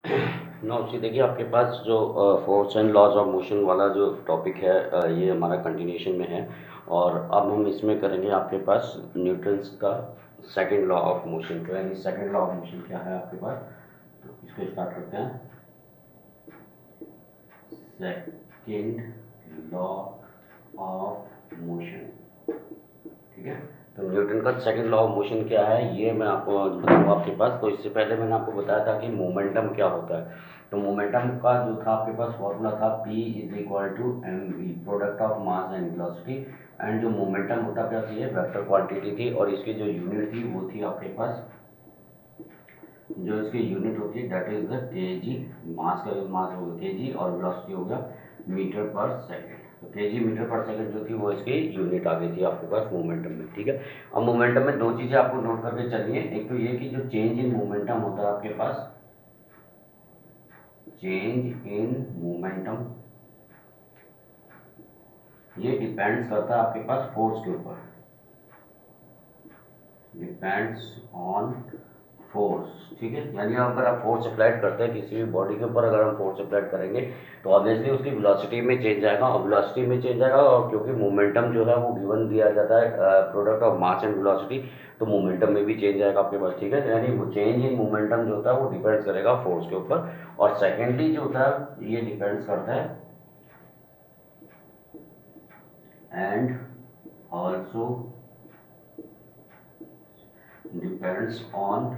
नौ देखिए आपके पास जो force and laws of motion वाला जो टॉपिक है, ये हमारा कंटिन्यूशन में है। और अब हम इसमें करेंगे आपके पास न्यूटन्स का सेकंड लॉ ऑफ मोशन। तो यानी सेकंड लॉ ऑफ मोशन क्या है आपके पास, तो इसको स्टार्ट करते हैं। सेकंड लॉ ऑफ मोशन, ठीक है। तो न्यूटन का सेकंड लॉ ऑफ मोशन क्या है ये मैं आपको बताऊंगा आपके पास। तो इससे पहले मैंने आपको बताया था कि मोमेंटम क्या होता है। तो मोमेंटम का जो था आपके पास फॉर्मूला था P is equal to m v, product of mass and velocity. And जो मोमेंटम होता क्या थी, ये वेक्टर क्वांटिटी थी, और इसकी जो यूनिट थी वो थी आपके पास, जो इसकी यूनिट होती है दैट इज द केजी। मास का मास होगा केजी और वेलोसिटी हो गया मीटर पर सेकंड। तो केजी मीटर पर सेकंड जो थी वो इसकी यूनिट आ गई थी आपके पास मोमेंटम में, ठीक है। अब मोमेंटम में दो चीज़ें आपको नोट करके चलिए। एक तो ये कि जो चेंज इन मोमेंटम होता है आपके पास, चेंज इन मोमेंटम, ये डिपेंड्स करता है आपके पास फोर्स के ऊपर, डिपेंड्स ऑन फोर्स, ठीक है। यानी अगर आप फोर्स अप्लाइड करते हैं किसी भी बॉडी के ऊपर, अगर हम फोर्स अप्लाइड करेंगे तो ऑब्वियसली उसकी वेलोसिटी में चेंज आएगा, और वेलोसिटी में चेंज आएगा, और क्योंकि मोमेंटम जो है वो गिवन दिया जाता है product of mass and velocity, तो मोमेंटम में भी चेंज आएगा आपके पास, ठीक है। यानी वो चेंज इन मोमेंटम जो होता है वो डिपेंड्स करेगा फोर्स के ऊपर। और सेकेंडली जो होता है ये डिपेंड्स करता है and also depends on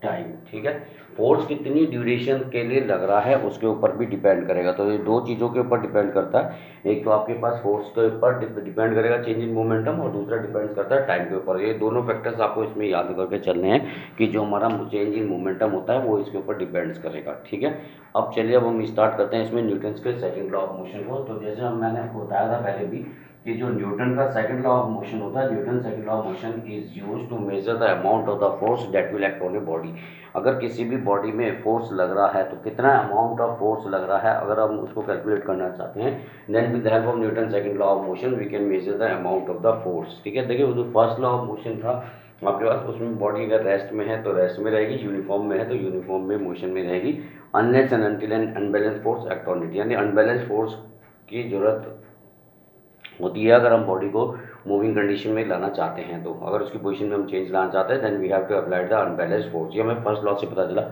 time, ठीक है। फोर्स कितनी ड्यूरेशन के लिए लग रहा है उसके ऊपर भी डिपेंड करेगा। तो ये दो चीज़ों के ऊपर डिपेंड करता है। एक तो आपके पास फोर्स के ऊपर डिपेंड करेगा चेंज इन मोमेंटम, और दूसरा डिपेंड करता है टाइम के ऊपर। ये दोनों फैक्टर्स आपको इसमें याद करके चलने हैं कि जो हमारा चेंज इन मोमेंटम होता है वो इसके ऊपर डिपेंड्स करेगा, ठीक है। अब चलिए अब हम स्टार्ट करते हैं इसमें न्यूटन्स के सेकंड लॉ ऑफ मोशन को। तो जैसे मैंने आपको बताया था पहले भी कि जो न्यूटन का सेकंड लॉ ऑफ मोशन होता है, Newton second law of motion is used to measure the amount of the force that will act on a body. अगर किसी भी बॉडी में फोर्स लग रहा है तो कितना अमाउंट ऑफ फोर्स लग रहा है, अगर हम उसको कैलकुलेट करना चाहते हैं, then with the help of Newton second law of motion we can measure the amount of the force, ठीक है। देखिए वो जो फर्स्ट लॉ ऑफ मोशन था आपके पास, उसमें बॉडी अगर रेस्ट में है तो रेस्ट में रहेगी, यूनिफॉर्म में है तो यूनिफॉर्म में मोशन में रहेगी, unless and until an unbalance force act on it. यानी अनबैलेंस फोर्स की जरूरत होती है अगर हम बॉडी को मूविंग कंडीशन में लाना चाहते हैं। तो अगर उसकी पोजीशन में हम चेंज लाना चाहते हैं then we have to apply the unbalance force. ये हमें फर्स्ट लॉ से पता चला।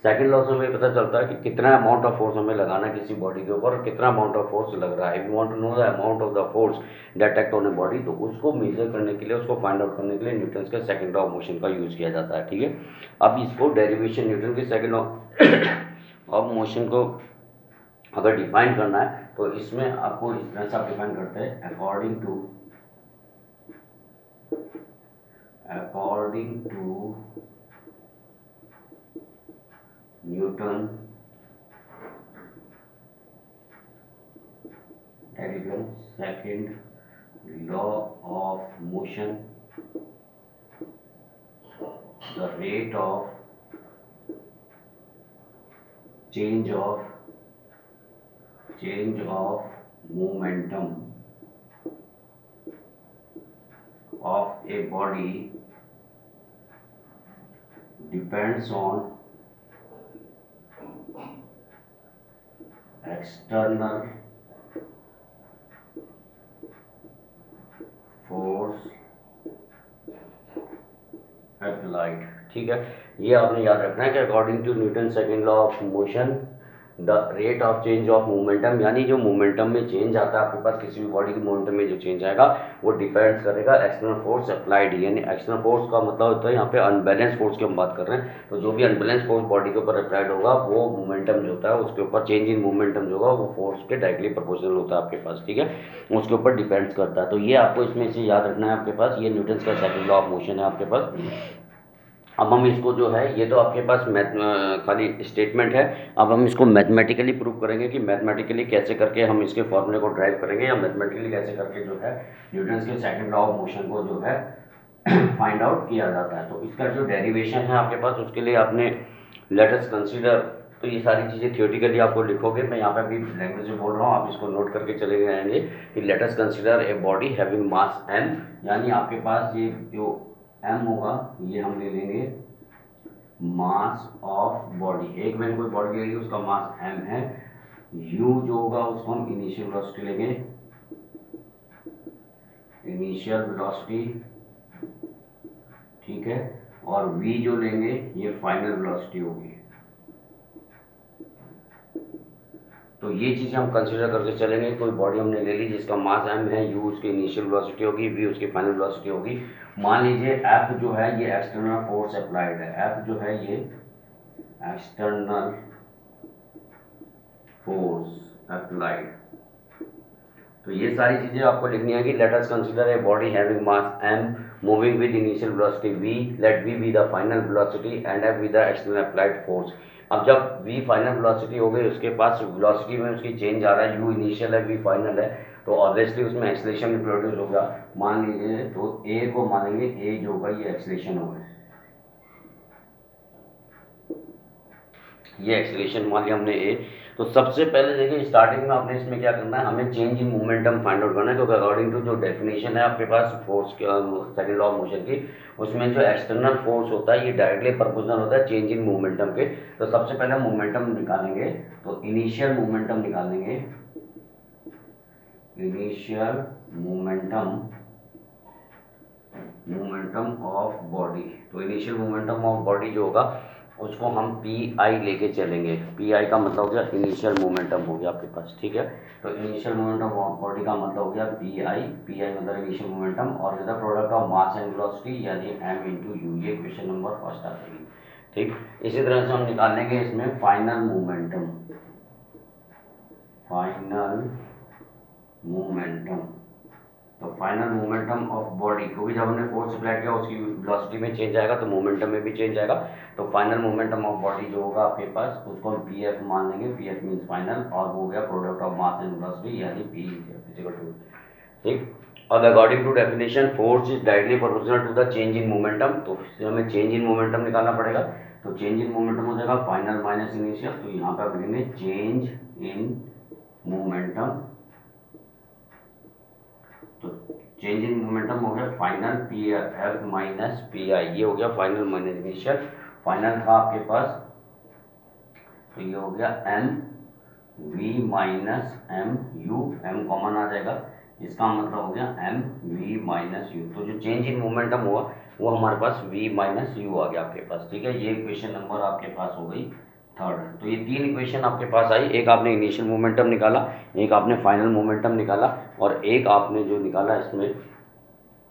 सेकंड लॉ से हमें पता चलता है कि कितना अमाउंट ऑफ फोर्स हमें लगाना है किसी बॉडी के ऊपर, और कितना अमाउंट ऑफ फोर्स लग रहा है। If you want to know the amount of the force that act on a body, तो उसको मेजर करने के लिए, उसको फाइंड आउट करने के लिए न्यूटन के सेकंड लॉ ऑफ मोशन का यूज किया जाता है, ठीक है। अब इसको डेरिवेशन न्यूटन के सेकंड लॉ ऑफ मोशन को अगर डिफाइन करना है तो इसमें आपको इस तरह से आप डिफाइन करते हैं, according to Newton second law of motion, the rate of change of momentum of a body depends on external force applied, ठीक है। ये आपने याद रखना है कि according to Newton second law of motion the rate of change of momentum, यानी जो मोमेंटम में चेंज आता है आपके पास किसी भी बॉडी के मोमेंटम में जो चेंज आएगा वो डिपेंड्स करेगा एक्सटर्नल फोर्स अप्लाइड। यानी एक्सटर्नल फोर्स का मतलब होता है यहाँ पे अनबैलेंस फोर्स की हम बात कर रहे हैं। तो जो भी अनबैलेंस फोर्स बॉडी के ऊपर अप्लाइड होगा वो मोमेंटम जो होता है उसके ऊपर, चेंज इन मोमेंटम जो होगा वो फोर्स के डायरेक्टली प्रोपोर्शनल होता है आपके पास, ठीक है। उसके ऊपर डिपेंड्स करता है। तो ये आपको इसमें से याद रखना है आपके पास। ये न्यूटन का सेकंड लॉ ऑफ मोशन है आपके पास। अब हम इसको जो है, ये तो आपके पास खाली स्टेटमेंट है। अब हम इसको मैथमेटिकली प्रूव करेंगे कि मैथमेटिकली कैसे करके हम इसके फॉर्मूले को ड्राइव करेंगे, या मैथमेटिकली कैसे करके जो है न्यूटन के सेकंड लॉ ऑफ मोशन को जो है फाइंड आउट किया जाता है। तो इसका जो डेरिवेशन है आपके पास, उसके लिए आपने लेट अस कंसीडर, तो ये सारी चीज़ें थियोरेटिकली आपको लिखोगे, मैं यहाँ पे अभी लैंग्वेज में बोल रहा हूँ, आप इसको नोट करके चले जाएंगे कि let us consider a body having mass m। यानी आपके पास ये जो m होगा ये हम ले लेंगे मास ऑफ बॉडी, एक मैंने कोई बॉडी ले ली, उसका मास m है, u जो होगा उसको हम इनिशियल वेलोसिटी लेंगे, इनिशियल वेलोसिटी, ठीक है, और v जो लेंगे ये फाइनल वेलोसिटी होगी। तो ये चीज़ें हम कंसीडर करके चलेंगे। कोई बॉडी हमने ले ली जिसका मास m है, u उसकी इनिशियल वेलोसिटी होगी, v उसकी फाइनल वेलोसिटी होगी। मान लीजिए F जो है ये एक्सटर्नल फोर्स अप्लाइड है, F जो है ये एक्सटर्नल फोर्स अप्लाइड। तो ये सारी चीज़ें आपको लिखनी है कि let us consider a body having mass m moving with initial velocity v, let v be the final velocity and f be the external applied force. अब जब v फाइनल वेलोसिटी हो गई, उसके पास वेलोसिटी में उसकी चेंज आ रहा है, u initial है, v फाइनल है, तो ऑब्वियसली उसमें एक्सेलरेशन भी प्रोड्यूस होगा। मान लीजिए तो a को मानेंगे, a जो होगा ये एक्सेलरेशन होगा, ये एक्सेलरेशन मान लिया हमने a। तो सबसे पहले देखिए स्टार्टिंग में आपने इसमें क्या करना है, हमें change in momentum find out करना है, क्योंकि अकॉर्डिंग टू जो डेफिनेशन है आपके पास force second law of motion की, उसमें जो एक्सटर्नल फोर्स होता है ये डायरेक्टली प्रोपोर्शनल होता है चेंज इन मोमेंटम के। तो सबसे पहले मोमेंटम निकालेंगे, तो इनिशियल मोमेंटम निकालेंगे, इनिशियल मोमेंटम ऑफ बॉडी। तो इनिशियल मोमेंटम ऑफ बॉडी जो होगा उसको हम पी आई लेके चलेंगे। पी आई का मतलब हो गया इनिशियल मोमेंटम हो गया आपके पास, ठीक है। तो इनिशियल मोमेंटम ऑफ बॉडी का मतलब हो गया पी आई, पी आई मतलब इनिशियल मोमेंटम, और इधर product of mass and velocity यानी एम इंटू यू। ये क्वेश्चन नंबर फर्स्ट आ जाएगी, ठीक। इसी तरह से हम निकाल लेंगे इसमें फाइनल मोमेंटम, तो फाइनल मोमेंटम ऑफ बॉडी, क्योंकि जब हमने फोर्स अप्लाई किया उसकी वेलोसिटी में चेंज आएगा तो मोमेंटम में भी चेंज आएगा। तो फाइनल मोमेंटम ऑफ बॉडी जो होगा आपके पास उसको हम पी एफ मान लेंगे, पी एफ मीन्स फाइनल, और वो हो गया product of mass and velocity यानी पी इक्वल टू, ठीक। और according to definition force is directly proportional to the change in momentum, तो हमें चेंज इन मोमेंटम निकालना पड़ेगा। तो चेंज इन मोमेंटम हो जाएगा फाइनल माइनस इनिशियल, तो यहाँ पर आप लिखेंगे चेंज इन मोमेंटम, तो चेंज इन मोमेंटम हो गया final P F minus P I, ये हो गया फाइनल माइनस इनिशियल। फाइनल था आपके पास, तो ये हो गया M V minus M U, M common आ जाएगा, इसका मतलब हो गया एम वी माइनस यू। तो जो चेंज इन मोमेंटम हुआ वो हमारे पास वी माइनस यू आ गया आपके पास, ठीक है। ये इक्वेशन नंबर आपके पास हो गई थर्ड। तो ये तीन इक्वेशन आपके पास आई, एक आपने इनिशियल मोमेंटम निकाला, एक आपने फाइनल मोमेंटम निकाला, और एक आपने जो निकाला इसमें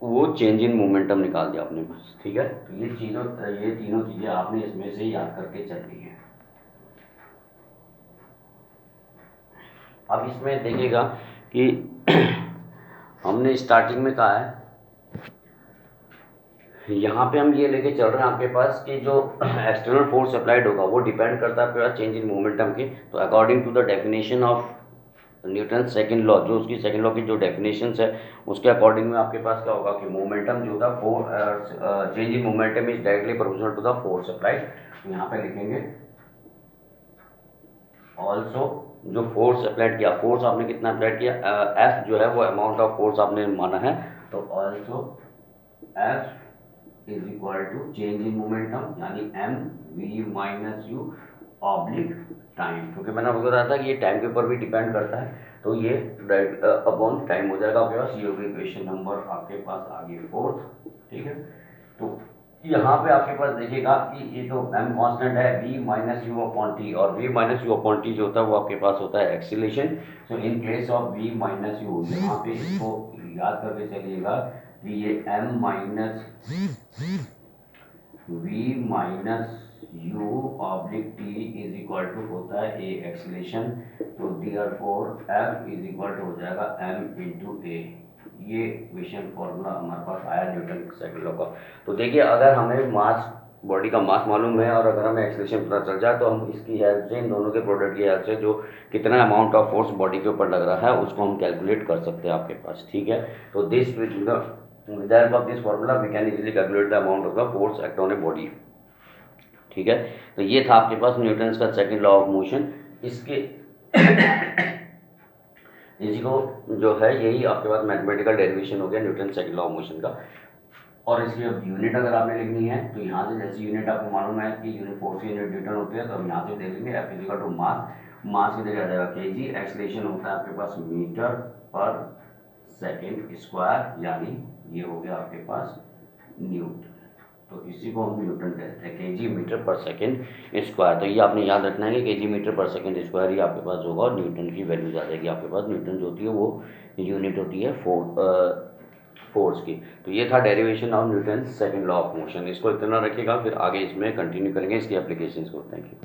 वो चेंज इन मोमेंटम निकाल दिया आपने बस, ठीक है। तो ये तीनों चीज़ें आपने इसमें से याद करके चलनी है। अब इसमें देखिएगा कि हमने स्टार्टिंग में कहा है, यहाँ पे हम ये लेके चल रहे हैं आपके पास कि जो एक्सटर्नल फोर्स अप्लाइड होगा वो डिपेंड करता है आपके पास चेंज इन मोमेंटम की। तो according to the definition of Newton second law, जो उसकी सेकंड लॉ की जो डेफिनेशंस है उसके अकॉर्डिंग में आपके पास क्या होगा कि मोमेंटम जो था change in momentum is directly proportional to the force applied. यहाँ पे लिखेंगे ऑल्सो जो फोर्स अप्लाइड किया, फोर्स आपने कितना अप्लाइड किया, एफ जो है वो अमाउंट ऑफ फोर्स आपने माना है, तो also F is equal to change in momentum यानी M V minus U oblique time, क्योंकि मैंने आपको बताया था कि ये टाइम के ऊपर भी डिपेंड करता है, तो ये राइट अपॉन टाइम हो जाएगा आपके पास। ये होगी इक्वेशन नंबर आपके पास आ गई फोर्थ, ठीक है। तो यहाँ पे आपके पास देखिएगा कि ये तो m कांस्टेंट है v minus u upon t, और v minus u upon t जो होता है वो आपके पास होता है acceleration. So in place of v minus u यहाँ पे इसको याद करके चलिएगा कि ये m minus v minus u oblique t is equal to होता है a एक्सीलरेशन। तो therefore f is equal to हो जाएगा m इंटू a। ये इक्वेशन फॉर्मूला हमारे पास आया न्यूटन सेकंड लॉ का। तो देखिए अगर हमें मास बॉडी का मास मालूम है और अगर हमें एक्सेलरेशन पता चल जाए तो हम इसकी हेल्प से, इन दोनों के प्रोडक्ट की हेल्प से जो कितना अमाउंट ऑफ फोर्स बॉडी के ऊपर लग रहा है उसको हम कैलकुलेट कर सकते हैं आपके पास, ठीक है। तो this with the help of this formula we can easily calculate the amount of the force act on a body, ठीक है। तो ये था आपके पास न्यूटन का सेकंड लॉ ऑफ मोशन। इसके इसी को जो है यही आपके पास मैथमेटिकल डेरिवेशन हो गया Newton second law of motion का। और इसकी अब यूनिट अगर आपने लिखनी है तो यहाँ से जैसे यूनिट आपको मालूम है कि यूनिट फोर्स की यूनिट न्यूटन होती है, तो हम यहाँ से देख लेंगे एफ इजिकल टू मास, मास की जगह आ जाएगा केजी, एक्सलेशन होता है आपके पास मीटर पर सेकेंड स्क्वायर, यानी ये हो गया आपके पास न्यूटन। तो इसी को हम न्यूटन कहते हैं, केजी मीटर पर सेकेंड स्क्वायर। तो ये आपने याद रखना है कि केजी मीटर पर सेकेंड स्क्वायर ही आपके पास होगा और न्यूटन की वैल्यू आ जाएगी आपके पास। न्यूटन जो होती है वो यूनिट होती है फोर्स की। तो ये था derivation of Newton second law of motion. इसको इतना रखिएगा, फिर आगे इसमें कंटिन्यू करेंगे इसकी एप्लीकेशंस को। Thank you.